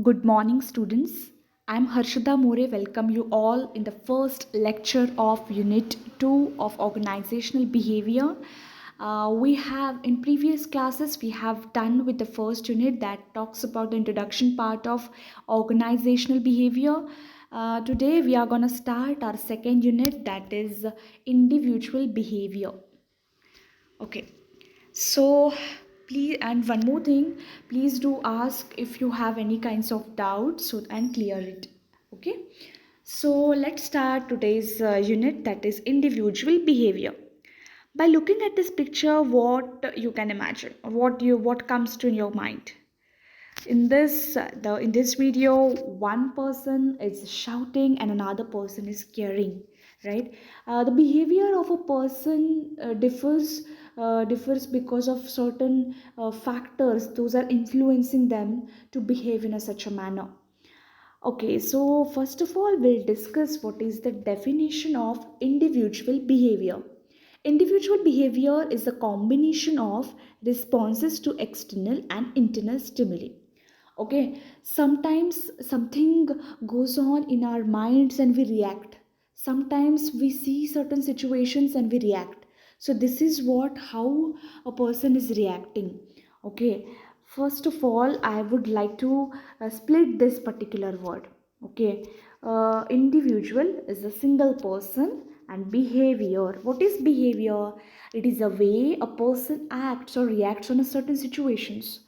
Good morning, students. I'm Harshada More. Welcome you all in the first lecture of Unit 2 of Organizational Behavior. We have in previous classes we have done with the first unit that talks about the introduction part of organizational behavior. Today we are going to start our second unit, that is individual behavior. Okay. So please, and one more thing, please do ask if you have any kinds of doubts and clear it. Okay. So let's start today's unit, that is individual behavior. By looking at this picture, what you can imagine, what comes to your mind? In this video, one person is shouting and another person is caring, right? The behavior of a person differs because of certain factors those are influencing them to behave in such a manner. Okay, so first of all, we'll discuss what is the definition of individual behavior. Individual behavior is a combination of responses to external and internal stimuli. Okay, sometimes something goes on in our minds and we react. Sometimes we see certain situations and we react. So this is what how a person is reacting. Okay, first of all, I would like to split this particular word. Okay, individual is a single person and behavior. What is behavior? It is a way a person acts or reacts on a certain situations.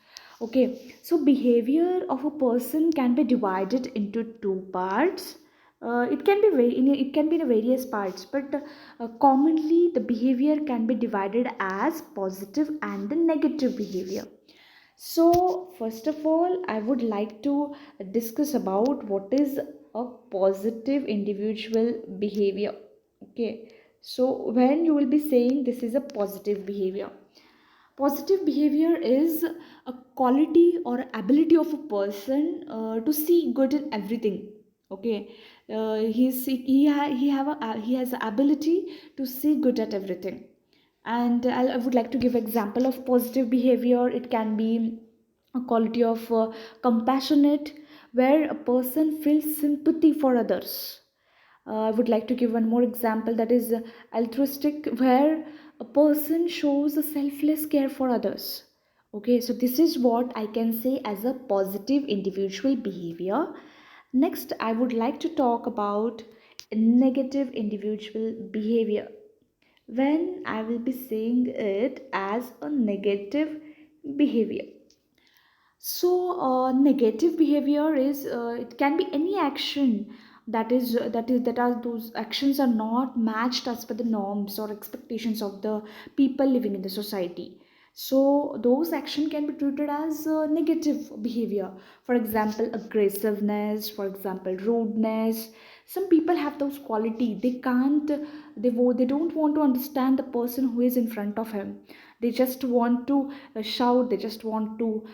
Okay, so behavior of a person can be divided into two parts. It can be it can be in various parts, but commonly the behavior can be divided as positive and the negative behavior. So first of all, I would like to discuss about what is a positive individual behavior. Okay, so when you will be saying this is a positive behavior. Positive behavior is a quality or ability of a person to see good in everything. Okay, he has the ability to see good at everything. And I would like to give example of positive behavior. It can be a quality of compassionate, where a person feels sympathy for others. I would like to give one more example, that is altruistic, where a person shows a selfless care for others. Okay, so this is what I can say as a positive individual behavior. Next, I would like to talk about negative individual behavior. When I will be saying it as a negative behavior. So, negative behavior is it can be any action that are those actions are not matched as per the norms or expectations of the people living in the society. So those action can be treated as negative behavior. For example, aggressiveness. For example, rudeness. Some people have those quality. They don't want to understand the person who is in front of him. They just want to shout. They just want to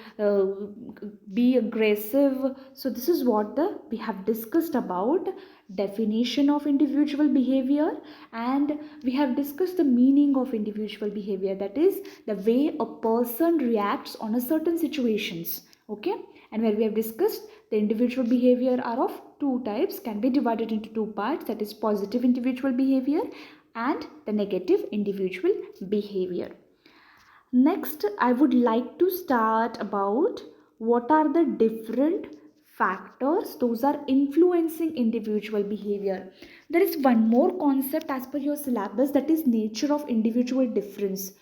be aggressive. So this is what the we have discussed about definition of individual behavior, and we have discussed the meaning of individual behavior, that is the way a person reacts on a certain situations. Okay, and where we have discussed the individual behavior are of two types, can be divided into two parts, that is positive individual behavior and the negative individual behavior. Next, I would like to start about what are the different factors those are influencing individual behavior. There is one more concept as per your syllabus, that is nature of individual difference.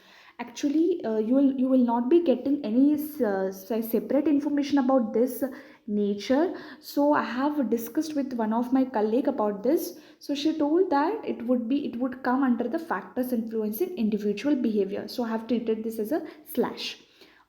Actually, you will not be getting any separate information about this nature. So I have discussed with one of my colleague about this. So she told that it would come under the factors influencing individual behavior. So I have treated this as a slash.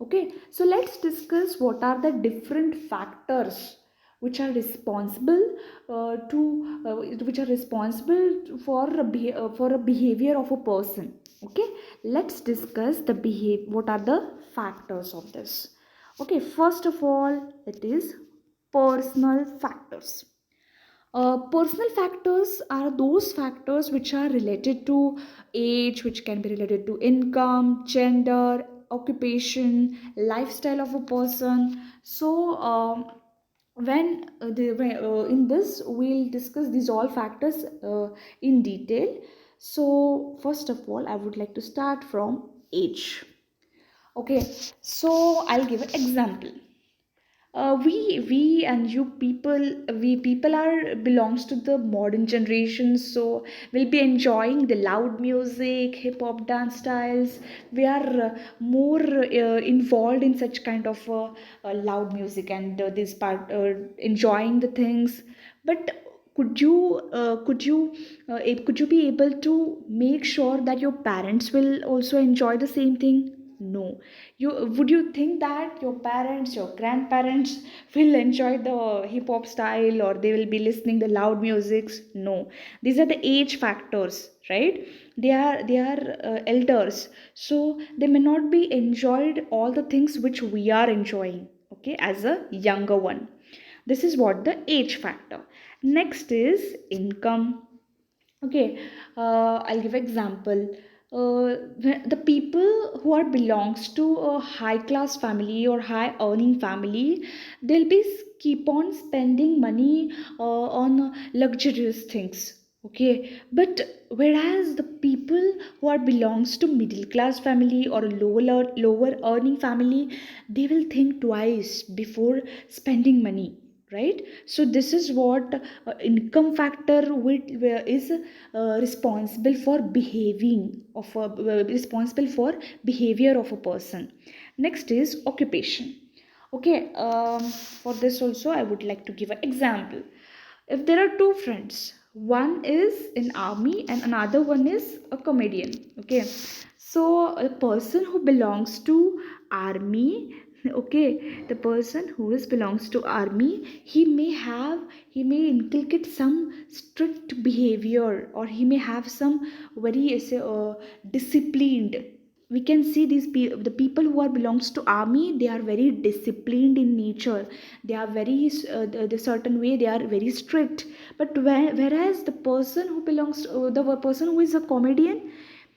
Okay, so let's discuss what are the different factors which are responsible which are responsible for a behavior of a person. Okay, let's discuss the behave what are the factors of this. Okay, first of all, it is personal factors. Personal factors are those factors which are related to age, which can be related to income, gender, occupation, lifestyle of a person. So In this we'll discuss these all factors in detail. So first of all, I would like to start from age. Okay, so I'll give an example. We and you people, we people are belongs to the modern generation, so we'll be enjoying the loud music, hip hop dance styles. We are more involved in such kind of loud music and this part enjoying the things. But could you be able to make sure that your parents will also enjoy the same thing? No. Would you think that your parents, your grandparents will enjoy the hip hop style, or they will be listening the loud musics? No. These are the age factors, right? They are elders, so they may not be enjoyed all the things which we are enjoying, okay, as a younger one. This is what the age factor. Next is income. Okay, I'll give example. The people who are belongs to a high class family or high earning family, they'll be keep on spending money on luxurious things. Okay, but whereas the people who are belongs to middle class family or a lower earning family, they will think twice before spending money, right? So this is what income factor is responsible for responsible for behavior of a person. Next is occupation. Okay, for this also I would like to give an example. If there are two friends, one is in army and another one is a comedian. Okay, so a person who belongs to army, okay, the person who is belongs to army, he may inculcate some strict behavior, or he may have some very disciplined. We can see the people who are belongs to army, they are very disciplined in nature. They are very the certain way, they are very strict. But whereas the person who belongs to, the person who is a comedian,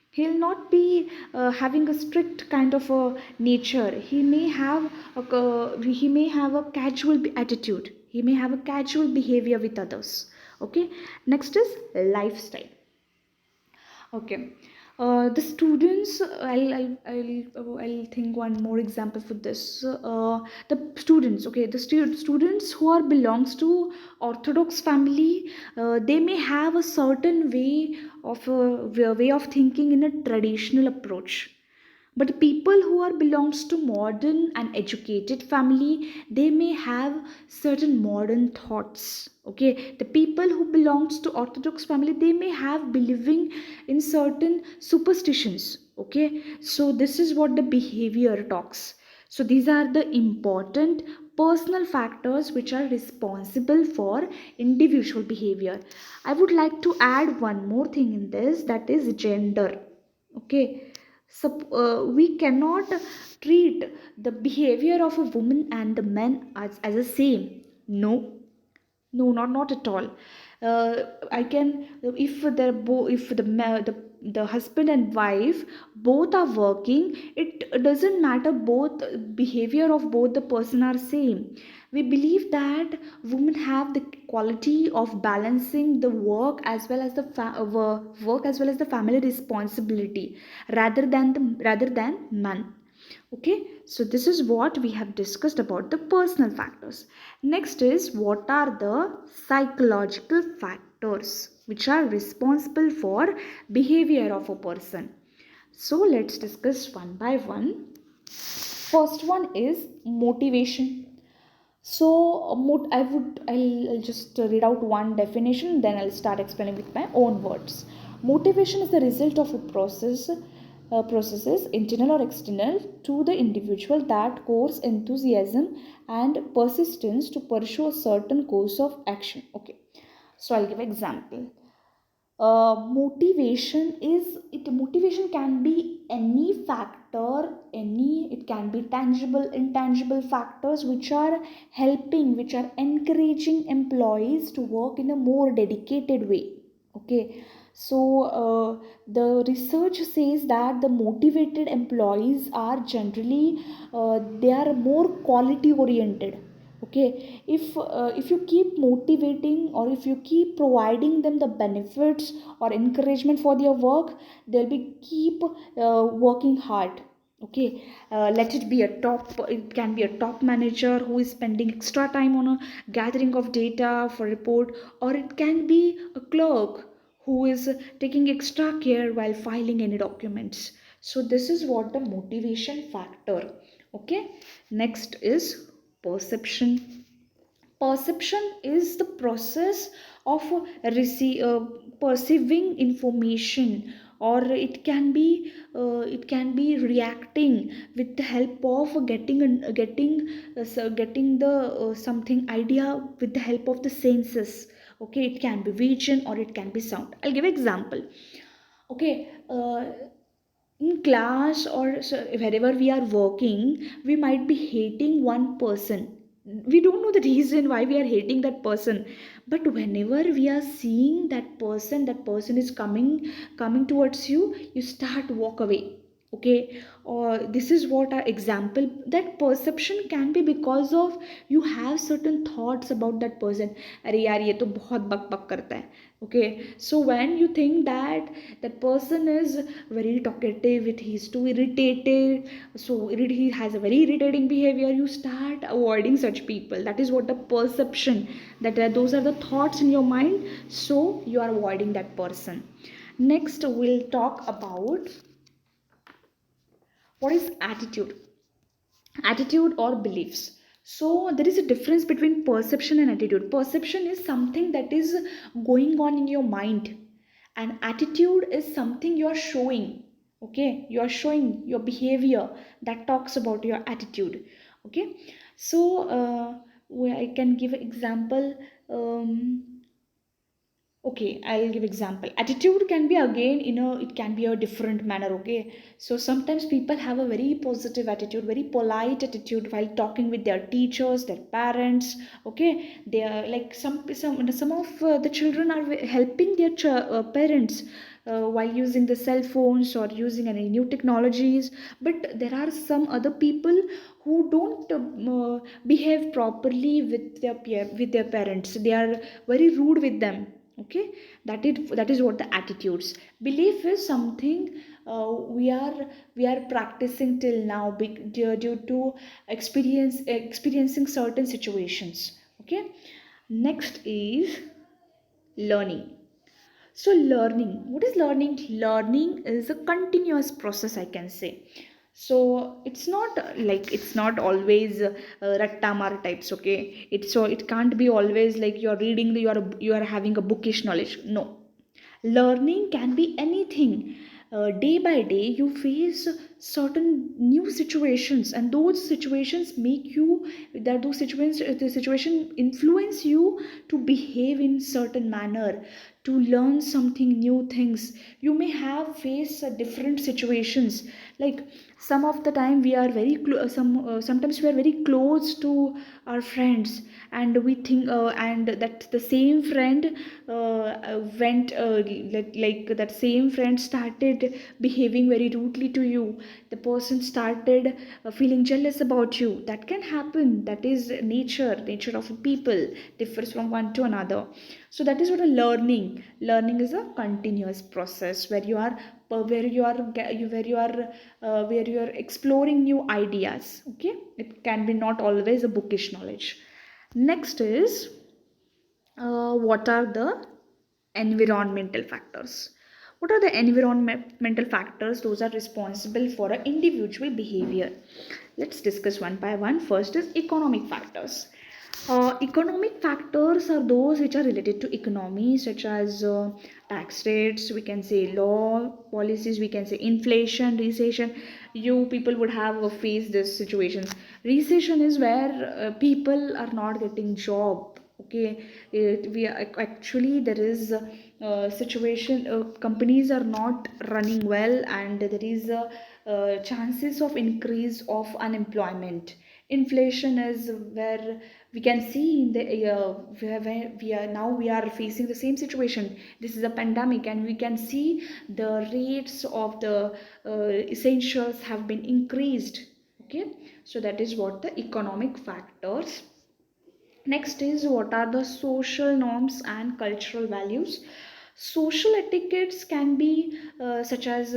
he'll not be having a strict kind of a nature. He may have a casual attitude, he may have a casual behavior with others. Okay. Next is lifestyle. Okay. The students, I'll think one more example for this. The students, okay, the students who are belongs to Orthodox family, they may have a certain way of thinking in a traditional approach. But the people who are belongs to modern and educated family, they may have certain modern thoughts. Okay, the people who belongs to Orthodox family, they may have believing in certain superstitions. Okay, so this is what the behavior talks. So these are the important personal factors which are responsible for individual behavior. I would like to add one more thing in this, that is gender. Okay, so we cannot treat the behavior of a woman and the men as the same. No, no, not at all. I can, if if the husband and wife both are working, it doesn't matter, both behavior of both the person are same. We believe that women have the quality of balancing the work as well as the work as well as the family responsibility, rather than man. Okay, so this is what we have discussed about the personal factors. Next is, what are the psychological factors which are responsible for behavior of a person? So let's discuss one by one. First one is motivation. So I'll just read out one definition, then I'll start explaining with my own words. Motivation is the result of a processes, internal or external, to the individual that cause enthusiasm and persistence to pursue a certain course of action. Okay, so I'll give example. Motivation can be any factor, it can be tangible, intangible factors which are helping, which are encouraging employees to work in a more dedicated way. Okay, so the research says that the motivated employees are generally they are more quality oriented. Okay, if you keep motivating, or if you keep providing them the benefits or encouragement for their work, they'll be keep working hard. Okay, let it be a top, it can be a top manager who is spending extra time on a gathering of data for report, or it can be a clerk who is taking extra care while filing any documents. So this is what the motivation factor. Okay, next is perception. Perception is the process of perceiving information, or it can be reacting with the help of getting the something idea with the help of the senses. Okay, it can be vision or it can be sound. I'll give example. Okay, in class or wherever we are working, we might be hating one person. We don't know the reason why we are hating that person, but whenever we are seeing that person is coming towards you, you start walk away. Okay, or this is what our example, that perception can be because of you have certain thoughts about that person. अरे यार ये तो बहुत बक बक करता है. Okay, so when you think that that person is very talkative, it he's too irritated, so he has a very irritating behavior, you start avoiding such people. That is what the perception, that those are the thoughts in your mind, so you are avoiding that person. Next we'll talk about what is attitude. Attitude or beliefs. So there is a difference between perception and attitude. Perception is something that is going on in your mind, and attitude is something you are showing. Okay, you are showing your behavior, that talks about your attitude. Okay, so where I can give an example. Okay, I'll give example. Attitude can be again it can be a different manner. Okay, so sometimes people have a very positive attitude, very polite attitude while talking with their teachers, their parents. Okay, they are like some of the children are helping their parents while using the cell phones or using any new technologies. But there are some other people who don't behave properly with with their parents. They are very rude with them. Okay, that is what the attitudes. Belief is something we are practicing till now, due to experiencing certain situations. Okay, next is learning. So learning, what is learning? Learning is a continuous process, I can say. So it's not it's not always rattamar types. Okay, it can't be always like you're reading you are having a bookish knowledge. No, learning can be anything. Day by day you face certain new situations, and those situations make you, that those situations, the situation influence you to behave in certain manner, to learn something new things. You may have faced different situations. Like some of the time we are very sometimes we are very close to our friends, and we think and that the same friend went that same friend started behaving very rudely to you. The person started feeling jealous about you. That can happen. That is nature of people, differs from one to another. So that is what a learning is, a continuous process where you are where you are where you are exploring new ideas. Okay, it can be not always a bookish knowledge. Next is what are the environmental factors? What are the environmental factors? Those are responsible for an individual behavior. Let's discuss one by one. First is economic factors. Economic factors are those which are related to economy, such as tax rates, we can say law, policies, we can say inflation, recession. You people would have faced this situations. Recession is where people are not getting job. Okay, we are, actually there is situation, companies are not running well, and there is chances of increase of unemployment. Inflation is where we can see in the where we are facing the same situation. This is a pandemic, and we can see the rates of the essentials have been increased. Okay, so that is what the economic factors. Next is what are the social norms and cultural values. Social etiquettes can be such as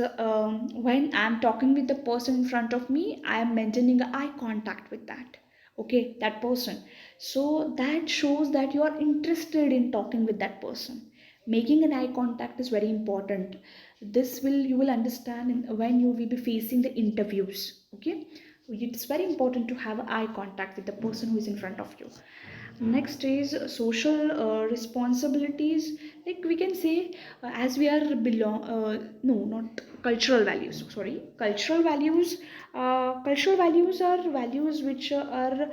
when I'm talking with the person in front of me, I am maintaining eye contact with that person. So that shows that you are interested in talking with that person. Making an eye contact is very important. This will you will understand when you will be facing the interviews. Okay, it's very important to have eye contact with the person who is in front of you. Next is social responsibilities. Like we can say, as we are belong no not cultural values, sorry, cultural values. Cultural values are values which are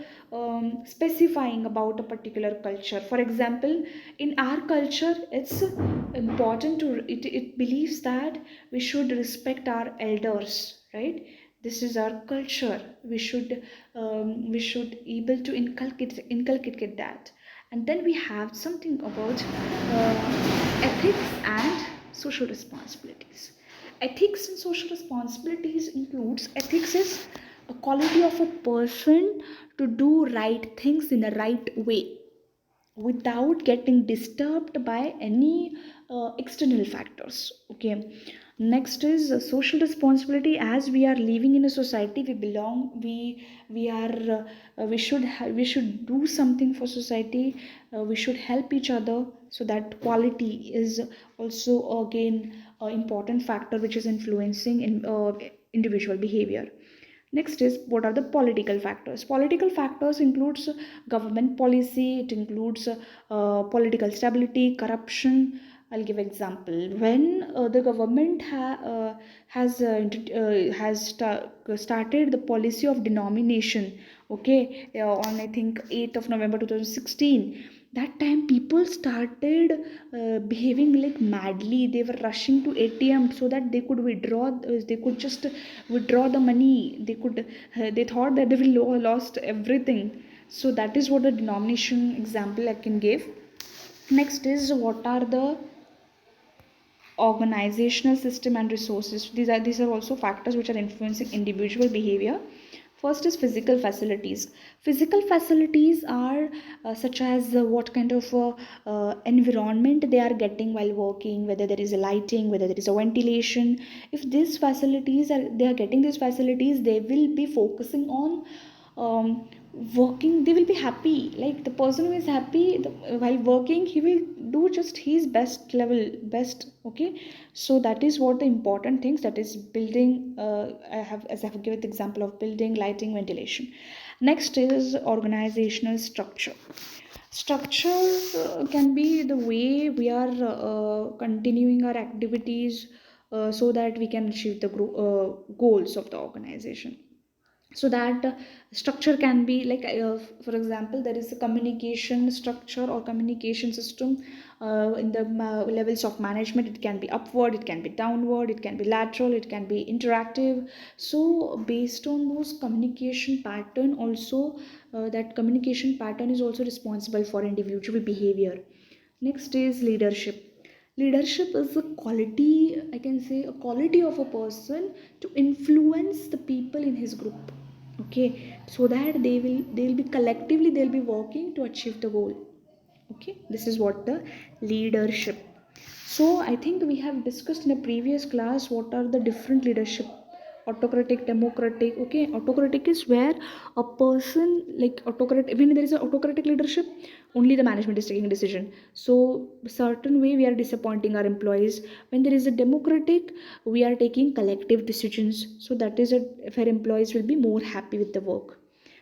specifying about a particular culture. For example, in our culture it's important to it believes that we should respect our elders, right? This is our culture. We should able to inculcate that. And then we have something about ethics and social responsibilities. Ethics and social responsibilities includes, ethics is a quality of a person to do right things in the right way without getting disturbed by any external factors. Okay, next is social responsibility. As we are living in a society, we belong, we are we should do something for society. We should help each other. So that quality is also again an important factor which is influencing in individual behavior. Next is what are the political factors. Political factors includes government policy. It includes political stability, corruption. I'll give example. When the government has started the policy of denomination, okay, on I think 8th of November 2016. That time people started behaving like madly. They were rushing to ATM so that they could withdraw. They could just withdraw the money. They thought that they will lost everything. So that is what the denomination example I can give. Next is what are the organizational system and resources. These are also factors which are influencing individual behavior. First is physical facilities. Physical facilities are such as what kind of environment they are getting while working, whether there is a lighting, whether there is a ventilation. If these facilities are they are getting these facilities, they will be focusing on working. They will be happy. Like the person who is happy while working, he will do just his best level best. Okay, so that is what the important things, that is building. I have given the example of building, lighting, ventilation. Next is organizational structure. Structure can be the way we are continuing our activities so that we can achieve the goals of the organization. So that structure can be like for example, there is a communication structure or communication system in the levels of management. It can be upward, it can be downward, it can be lateral, it can be interactive. So based on those communication pattern also, that communication pattern is also responsible for individual behavior. Next is leadership. Leadership is a quality, I can say, a quality of a person to influence the people in his group. Okay, so that they'll be collectively, they'll be working to achieve the goal. Okay, this is what the leadership. So I think we have discussed in a previous class what are the different leadership: autocratic, democratic. Okay, autocratic is where a person, like autocratic, when there is an autocratic leadership, only the management is taking a decision, so certain way we are disappointing our employees. When there is a democratic, we are taking collective decisions, so that is a where employees will be more happy with the work.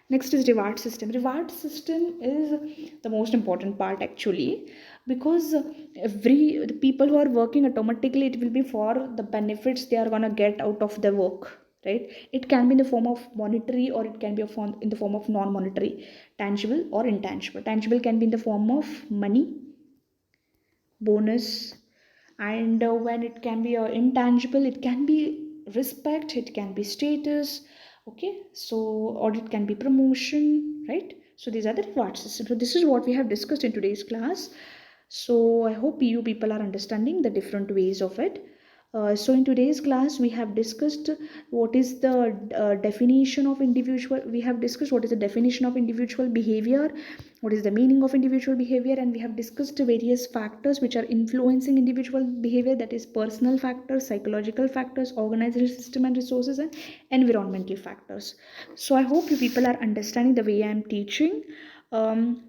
Next is reward system. Reward system is the most important part actually, because every the people who are working, automatically it will be for the benefits they are going to get out of their work, right? It can be in the form of monetary, or it can be in the form of non-monetary, tangible or intangible. Tangible can be in the form of money, bonus. And when it can be intangible, it can be respect, it can be status. Okay, so or it can be promotion, right? So these are the reward systems. So this is what we have discussed in today's class. So I hope you people are understanding the different ways of it. So in today's class we have discussed what is the definition of individual. We have discussed what is the definition of individual behavior, what is the meaning of individual behavior, and we have discussed various factors which are influencing individual behavior, that is personal factors, psychological factors, organizational system and resources, and environmental factors. So I hope you people are understanding the way I am teaching.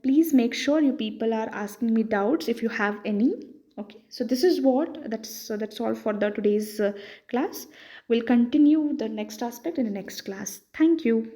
Please make sure you people are asking me doubts if you have any. Okay, so this is what that's all for the today's class. We'll continue the next aspect in the next class. Thank you.